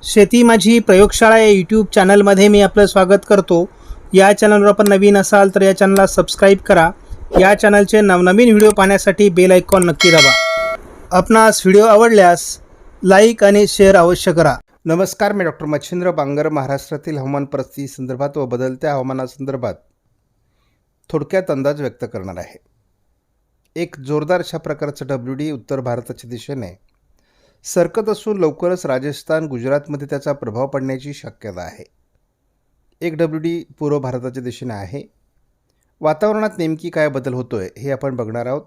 शेती माझी प्रयोगशाळा या यूट्यूब चॅनलमध्ये मी आपलं स्वागत करतो. या चॅनलवर आपण नवीन असाल तर या चॅनलला सबस्क्राईब करा. या चॅनलचे नवनवीन व्हिडिओ पाहण्यासाठी बेल आयकॉन नक्की दाबा. आपणास व्हिडिओ आवडल्यास लाईक आणि शेअर अवश्य करा. नमस्कार, मी डॉक्टर मच्छिंद्र बांगर महाराष्ट्रातील हवामान परिस्थिती संदर्भात व बदलत्या हवामानासंदर्भात थोडक्यात अंदाज व्यक्त करणार आहे. एक जोरदार अशा प्रकारचं WD उत्तर भारताच्या दिशेने सरकत असून लवकरच राजस्थान गुजरातमध्ये त्याचा प्रभाव पडण्याची शक्यता आहे. एक WD पूर्व भारताच्या दिशेने आहे. वातावरणात नेमकी काय बदल होतोय हे आपण बघणार आहोत.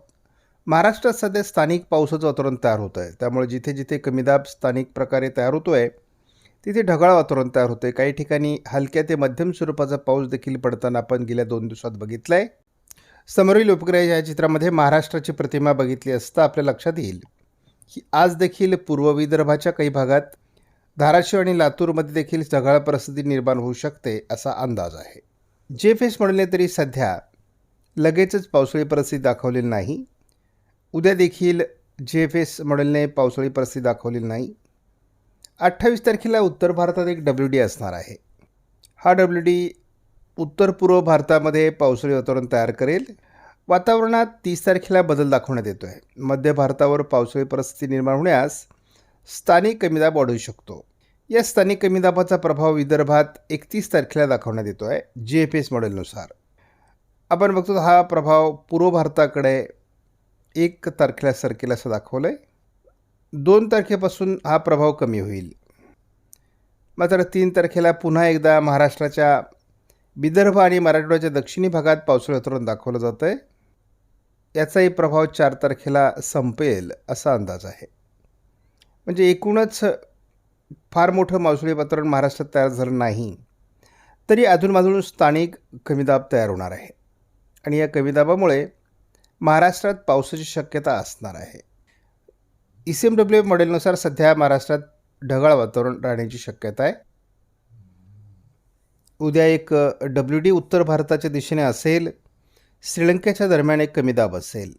महाराष्ट्रात सध्या स्थानिक पावसाचं वातावरण तयार होत आहे. त्यामुळे जिथे जिथे कमी दाब स्थानिक प्रकारे तयार होतोय तिथे ढगाळ वातावरण तयार होतंय. काही ठिकाणी हलक्या ते मध्यम स्वरूपाचा पाऊस देखील पडताना आपण गेल्या 2 दिवसात बघितलाय. समोरील उपग्रह या चित्रामध्ये महाराष्ट्राची प्रतिमा बघितली असता आपल्या लक्षात येईल की आज देखील पूर्व विदर्भाच्या काही भागात धाराशिव आणि लातूरमध्ये देखील ढगाळ परिस्थिती निर्माण होऊ शकते असा अंदाज आहे. JFS मॉडेलने तरी सध्या लगेचच पावसाळी परिस्थिती दाखवलेली नाही. उद्या देखील JFS मॉडेलने पावसाळी परिस्थिती दाखवलेली नाही. 28 तारखेला उत्तर भारतात एक WD असणार आहे. हा WD उत्तर पूर्व भारतामध्ये पावसाळी वातावरण तयार करेल. वातावरणात 30 तारखेला बदल दाखवण्यात येतो आहे. मध्य भारतावर पावसाळी परिस्थिती निर्माण होण्यास स्थानिक कमी दाब वाढू शकतो. या स्थानिक कमी दाबाचा प्रभाव विदर्भात 31 तारखेला दाखवण्यात येतो आहे JFS मॉडेलनुसार. आपण बघतो हा प्रभाव पूर्व भारताकडे 1 तारखेला सरकेल असं दाखवलं आहे. 2 तारखेपासून हा प्रभाव कमी होईल. मात्र 3 तारखेला पुन्हा एकदा महाराष्ट्राच्या विदर्भ आणि मराठवाड्याच्या दक्षिणी भागात पावसाळी वातावरण दाखवलं जातं आहे. याचाही प्रभाव 4 तारखेला संपेल असा अंदाज आहे. म्हणजे एकूणच फार मोठं पावसाळी वातावरण महाराष्ट्रात तयार झालं नाही तरी अधूनमधून स्थानिक कमी दाब तयार होणार आहे आणि या कमी दाबामुळे महाराष्ट्रात पावसाची शक्यता असणार आहे. ECMW मॉडेलनुसार सध्या महाराष्ट्रात ढगाळ वातावरण राहण्याची शक्यता आहे. उद्या एक WD उत्तर भारताच्या दिशेने असेल. श्रीलंकेच्या दरम्यान एक कमी दाब असेल.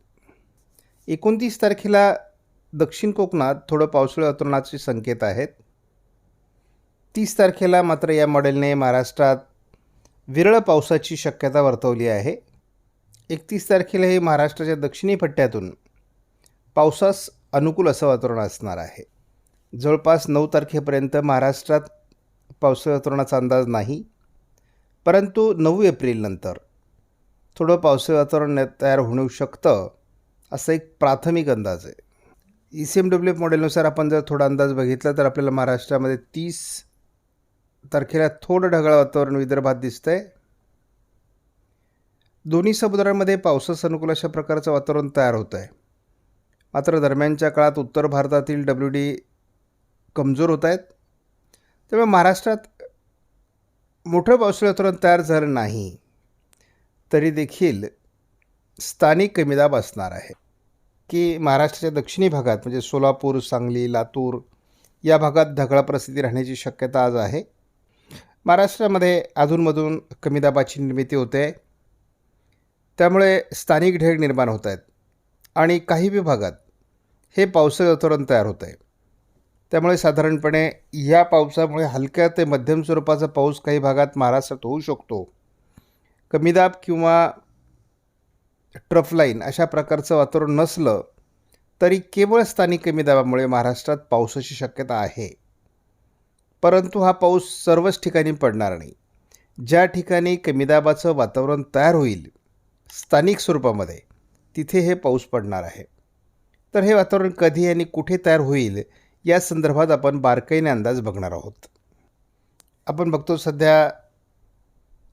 29 तारखेला दक्षिण कोकणात थोडं पावसाळी वातावरणाचे संकेत आहेत. 30 तारखेला मात्र या मॉडेलने महाराष्ट्रात विरळ पावसाची शक्यता वर्तवली आहे. 31 तारखेला हे महाराष्ट्राच्या दक्षिणी पट्ट्यातून पावसास अनुकूल असं वातावरण असणार आहे. जवळपास 9 तारखेपर्यंत महाराष्ट्रात पावसाळी वातावरणाचा अंदाज नाही, परंतु 9 एप्रिलनंतर थोडं पावसाळी वातावरण तयार होऊ शकतं असा एक प्राथमिक अंदाज आहे. ECMW मॉडेलनुसार आपण जर थोडा अंदाज बघितला तर आपल्याला महाराष्ट्रामध्ये 30 तारखेला थोडं ढगाळ वातावरण विदर्भात दिसतंय. दोन्ही समुद्रांमध्ये पावसास अनुकूल अशा प्रकारचं वातावरण तयार होतं आहे. मात्र दरम्यानच्या काळात उत्तर भारतातील WD कमजोर होत आहेत. त्यामुळे महाराष्ट्रात मोठं पावसाळी वातावरण तयार झालं नाही तरी देखील स्थानिक कमी दाब असणार आहे की महाराष्ट्राच्या दक्षिणी भागात म्हणजे सोलापूर, सांगली, लातूर या भागात ढगाळ परिस्थिती राहण्याची शक्यता आज आहे. महाराष्ट्रामध्ये अधूनमधून कमी दाबाची निर्मिती होते. त्यामुळे स्थानिक ढग निर्माण होत आहेत आणि काही विभागात हे पावसाळी वातावरण तयार होत आहे. त्यामुळे साधारणपणे या पावसामुळे हलक्या ते मध्यम स्वरूपाचा पाऊस काही भागात महाराष्ट्रात होऊ शकतो. कमी दाब किंवा ट्रफ लाईन अशा प्रकारचं वातावरण नसलं तरी केवळ स्थानिक कमी दाबामुळे महाराष्ट्रात पावसाची शक्यता आहे. परंतु हा पाऊस सर्वच ठिकाणी पडणार नाही. ज्या ठिकाणी कमी दाबाचं वातावरण तयार होईल स्थानिक स्वरूपामध्ये तिथे हे पाऊस पडणार आहे. तर हे वातावरण कधी आणि कुठे तयार होईल या संदर्भात आपण बारकाईने अंदाज बघणार आहोत. आपण बघतो सध्या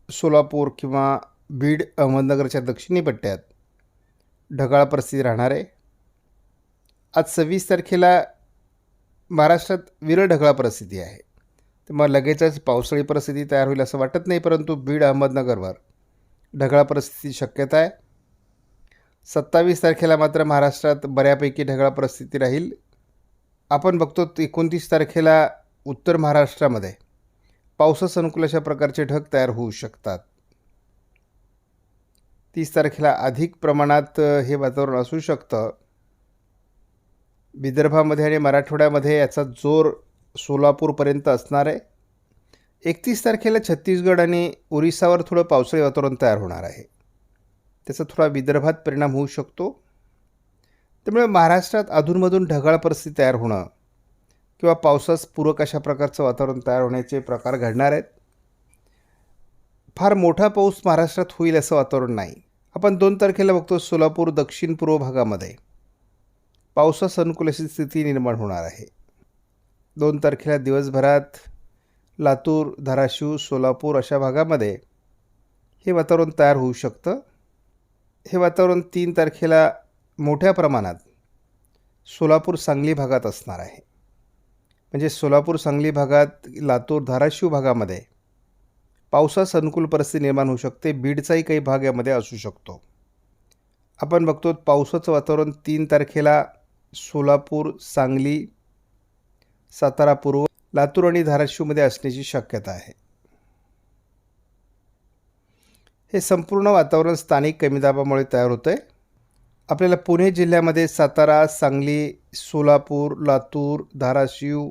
सोलापूर किंवा बीड, अहमदनगरच्या दक्षिणी पट्ट्यात ढगाळ परिस्थिती राहणार आहे. आज 26 तारखेला महाराष्ट्रात विरळ ढगाळ परिस्थिती आहे. त्यामुळे लगेचच पावसाळी परिस्थिती तयार होईल असं वाटत नाही, परंतु बीड, अहमदनगरवर ढगाळ परिस्थितीची शक्यता आहे. 27 तारखेला मात्र महाराष्ट्रात बऱ्यापैकी ढगाळ परिस्थिती राहील. आपण बघतो 29 तारखेला उत्तर महाराष्ट्रामध्ये पावसास अनुकूल अशा प्रकारचे ढग तयार होऊ शकतात. 30 तारखेला अधिक प्रमाणात हे वातावरण असू शकतं. विदर्भामध्ये आणि मराठवाड्यामध्ये याचा जोर सोलापूरपर्यंत असणार आहे. 31 तारखेला छत्तीसगड आणि ओरिसावर थोडं पावसाळी वातावरण तयार होणार आहे. त्याचा थोडा विदर्भात परिणाम होऊ शकतो. त्यामुळे महाराष्ट्रात अधूनमधून ढगाळ परिस्थिती तयार होणं किंवा पावसास पूरक अशा प्रकारचं वातावरण तयार होण्याचे प्रकार घडणार आहेत. फार मोठा पाऊस महाराष्ट्रात होईल असं वातावरण नाही. आपण 2 तारखेला बघतो सोलापूर दक्षिण पूर्व भागामध्ये पावसास अनुकूल अशी स्थिती निर्माण होणार आहे. 2 तारखेला दिवसभरात लातूर, धाराशिव, सोलापूर अशा भागामध्ये हे वातावरण तयार होऊ शकतं. हे वातावरण 3 तारखेला मोठ्या प्रमाणात सोलापूर सांगली भागात असणार आहे. म्हणजे सोलापूर सांगली भागात, लातूर, धाराशिव भागामध्ये पावसास अनुकूल परिस्थिती निर्माण होऊ शकते. बीडचाही काही भाग यामध्ये असू शकतो. आपण बघतो पावसाचं वातावरण 3 तारखेला सोलापूर, सांगली, सातारा पूर्व, लातूर आणि धाराशिवमध्ये असण्याची शक्यता आहे. हे संपूर्ण वातावरण स्थानिक कमी दाबामुळे तयार होतं आहे. आपल्याला पुणे जिल्ह्यामध्ये सातारा, सांगली, सोलापूर, लातूर, धाराशिव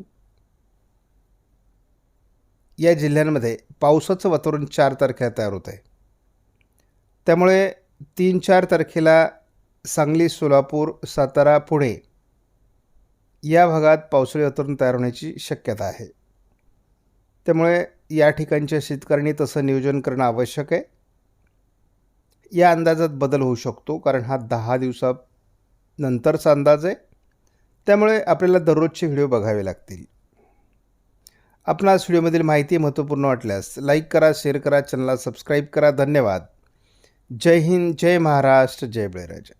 या जिल्ह्यांमध्ये पावसाचं वातावरण 4 तारखेला तयार होतं आहे. त्यामुळे 3-4 तारखेला सांगली, सोलापूर, सातारा, पुणे या भागात पावसाळी वातावरण तयार होण्याची शक्यता आहे. त्यामुळे या ठिकाणच्या शेतकऱ्यांनी तसं नियोजन करणं आवश्यक आहे. या अंदाजात बदल होऊ शकतो कारण हा 10 दिवसानंतरचा अंदाज आहे. त्यामुळे आपल्याला दररोजचे व्हिडिओ बघावे लागतील. आपणास व्हिडिओमधील माहिती महत्त्वपूर्ण वाटल्यास लाईक करा, शेअर करा, चॅनलला सबस्क्राईब करा. धन्यवाद. जय हिंद, जय महाराष्ट्र, जय बळीराजा.